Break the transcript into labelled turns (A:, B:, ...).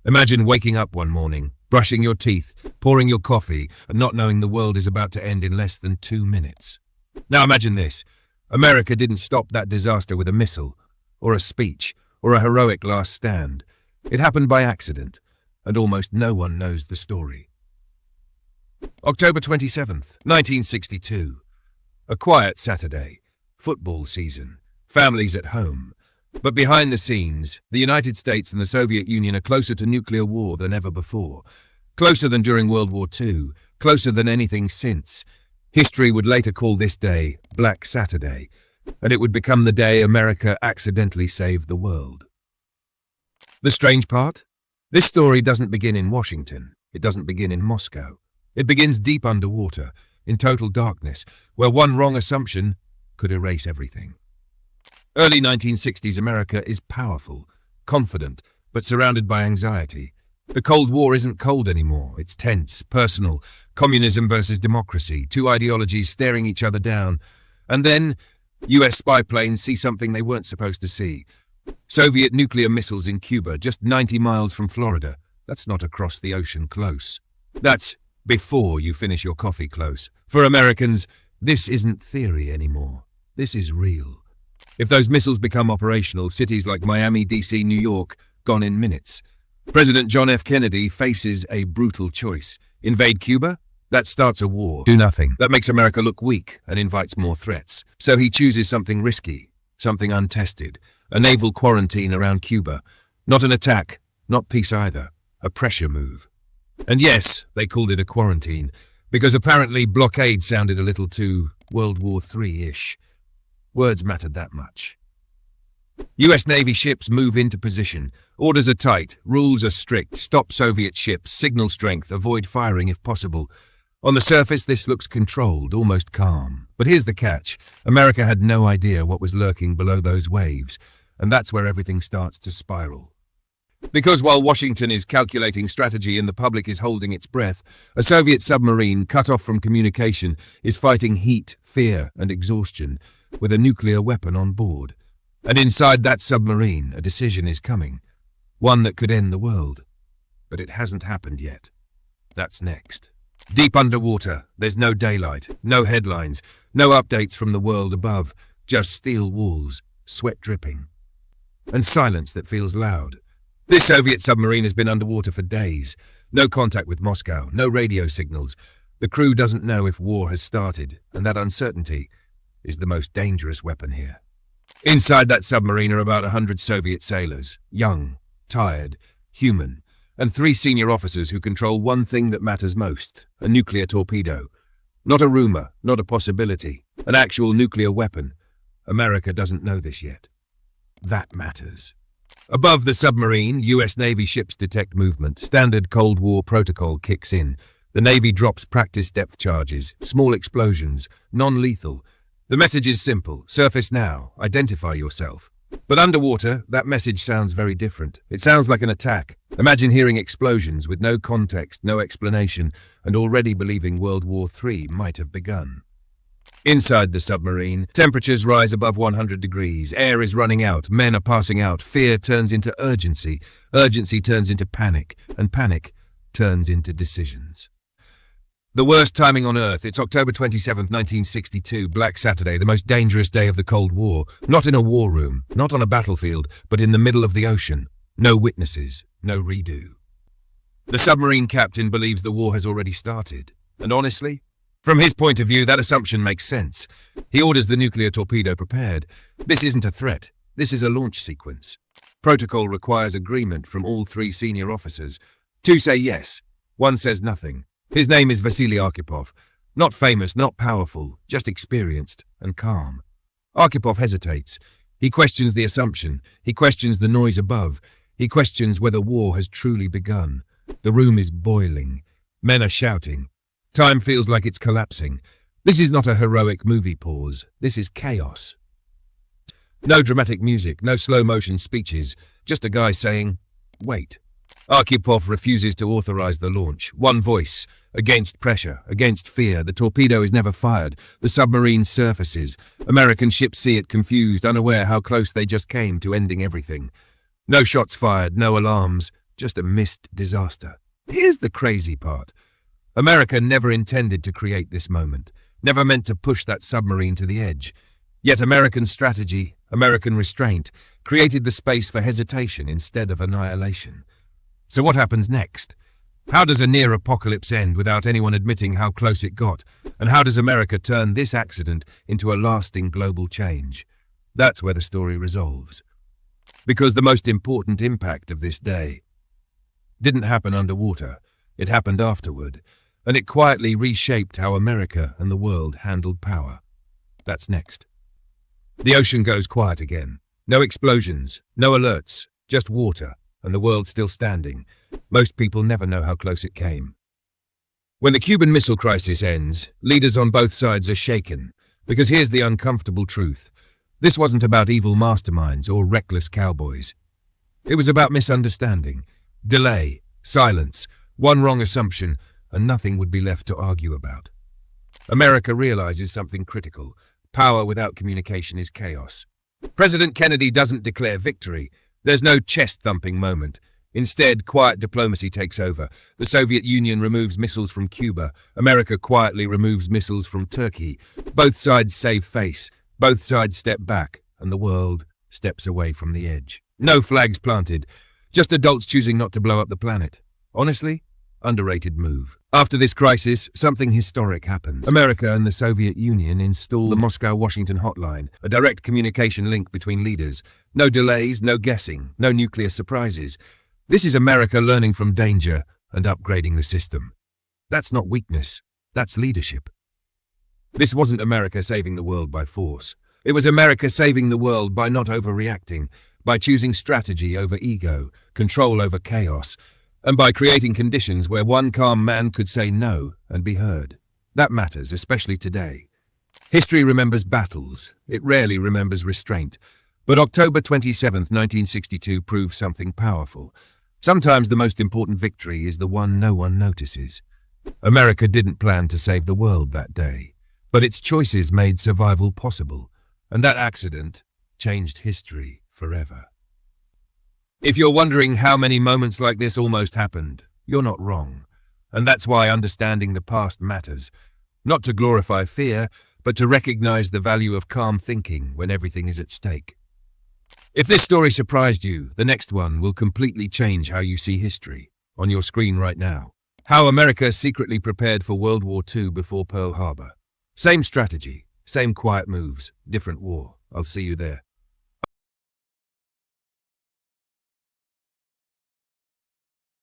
A: Imagine waking up one morning, brushing your teeth, pouring your coffee, and not knowing the world is about to end in less than 2 minutes. Now imagine this. America didn't stop that disaster with a missile, or a speech, or a heroic last stand. It happened by accident, and almost no one knows the story. October 27th, 1962. A quiet Saturday. Football season. Families at home. But behind the scenes, the United States and the Soviet Union are closer to nuclear war than ever before. Closer than during World War II. Closer than anything since. History would later call this day Black Saturday, and it would become the day America accidentally saved the world. The strange part? This story doesn't begin in Washington. It doesn't begin in Moscow. It begins deep underwater, in total darkness, where one wrong assumption could erase everything. Early 1960s America is powerful, confident, but surrounded by anxiety. The Cold War isn't cold anymore. It's tense, personal, communism versus democracy, two ideologies staring each other down. And then, US spy planes see something they weren't supposed to see. Soviet nuclear missiles in Cuba, just 90 miles from Florida. That's not across the ocean close. That's before you finish your coffee close. For Americans, this isn't theory anymore. This is real. If those missiles become operational, cities like Miami, DC, New York, gone in minutes. President John F. Kennedy faces a brutal choice. Invade Cuba? That starts a war. Do nothing. That makes America look weak and invites more threats. So he chooses something risky, something untested. A naval quarantine around Cuba. Not an attack, not peace either. A pressure move. And yes, they called it a quarantine, because apparently blockade sounded a little too World War III-ish. Words mattered that much. US Navy ships move into position. Orders are tight, rules are strict. Stop Soviet ships, signal strength, avoid firing if possible. On the surface, this looks controlled, almost calm. But here's the catch. America had no idea what was lurking below those waves, and that's where everything starts to spiral. Because while Washington is calculating strategy and the public is holding its breath, a Soviet submarine, cut off from communication, is fighting heat, fear, and exhaustion, with a nuclear weapon on board. And inside that submarine, a decision is coming. One that could end the world. But it hasn't happened yet. That's next. Deep underwater, there's no daylight, no headlines, no updates from the world above, just steel walls, sweat dripping. And silence that feels loud. This Soviet submarine has been underwater for days. No contact with Moscow, no radio signals. The crew doesn't know if war has started, and that uncertainty is the most dangerous weapon here. Inside that submarine are about 100 Soviet sailors, young, tired, human, and 3 senior officers who control one thing that matters most, a nuclear torpedo. Not a rumor, not a possibility, an actual nuclear weapon. America doesn't know this yet. That matters. Above the submarine, US Navy ships detect movement. Standard Cold War protocol kicks in. The Navy drops practice depth charges, small explosions, non-lethal. The message is simple. Surface now. Identify yourself. But underwater, that message sounds very different. It sounds like an attack. Imagine hearing explosions with no context, no explanation, and already believing World War III might have begun. Inside the submarine, temperatures rise above 100 degrees, air is running out, men are passing out, fear turns into urgency, urgency turns into panic, and panic turns into decisions. The worst timing on Earth, it's October 27th, 1962, Black Saturday, the most dangerous day of the Cold War. Not in a war room, not on a battlefield, but in the middle of the ocean. No witnesses, no redo. The submarine captain believes the war has already started, and honestly, from his point of view, that assumption makes sense. He orders the nuclear torpedo prepared. This isn't a threat. This is a launch sequence. Protocol requires agreement from all 3 senior officers. 2 say yes. 1 says nothing. His name is Vasily Arkhipov. Not famous, not powerful, just experienced and calm. Arkhipov hesitates. He questions the assumption. He questions the noise above. He questions whether war has truly begun. The room is boiling. Men are shouting. Time feels like it's collapsing. This is not a heroic movie pause. This is chaos. No dramatic music, no slow-motion speeches, just a guy saying, wait. Arkhipov refuses to authorize the launch. One voice. Against pressure, against fear. The torpedo is never fired. The submarine surfaces. American ships see it confused, unaware how close they just came to ending everything. No shots fired, no alarms. just a missed disaster. Here's the crazy part. America never intended to create this moment, never meant to push that submarine to the edge. Yet American strategy, American restraint, created the space for hesitation instead of annihilation. So what happens next? How does a near apocalypse end without anyone admitting how close it got? And how does America turn this accident into a lasting global change? That's where the story resolves. Because the most important impact of this day didn't happen underwater, it happened afterward, and it quietly reshaped how America and the world handled power. That's next. The ocean goes quiet again. No explosions, no alerts, just water, and the world still standing. Most people never know how close it came. When the Cuban Missile Crisis ends, leaders on both sides are shaken, because here's the uncomfortable truth. This wasn't about evil masterminds or reckless cowboys. It was about misunderstanding, delay, silence, one wrong assumption, and nothing would be left to argue about. America realizes something critical. Power without communication is chaos. President Kennedy doesn't declare victory. There's no chest-thumping moment. Instead, quiet diplomacy takes over. The Soviet Union removes missiles from Cuba. America quietly removes missiles from Turkey. Both sides save face. Both sides step back, and the world steps away from the edge. No flags planted. Just adults choosing not to blow up the planet. Honestly, underrated move. After this crisis, something historic happens. America and the Soviet Union install the Moscow-Washington hotline, a direct communication link between leaders. No delays, no guessing, no nuclear surprises. This is America learning from danger and upgrading the system. That's not weakness, that's leadership. This wasn't America saving the world by force. It was America saving the world by not overreacting, by choosing strategy over ego, control over chaos, and by creating conditions where one calm man could say no and be heard. That matters, especially today. History remembers battles. It rarely remembers restraint. But October 27, 1962 proves something powerful. Sometimes the most important victory is the one no one notices. America didn't plan to save the world that day, but its choices made survival possible, and that accident changed history forever. If you're wondering how many moments like this almost happened, you're not wrong. And that's why understanding the past matters. Not to glorify fear, but to recognize the value of calm thinking when everything is at stake. If this story surprised you, the next one will completely change how you see history. On your screen right now. How America secretly prepared for World War II before Pearl Harbor. Same strategy, same quiet moves, different war. I'll see you there.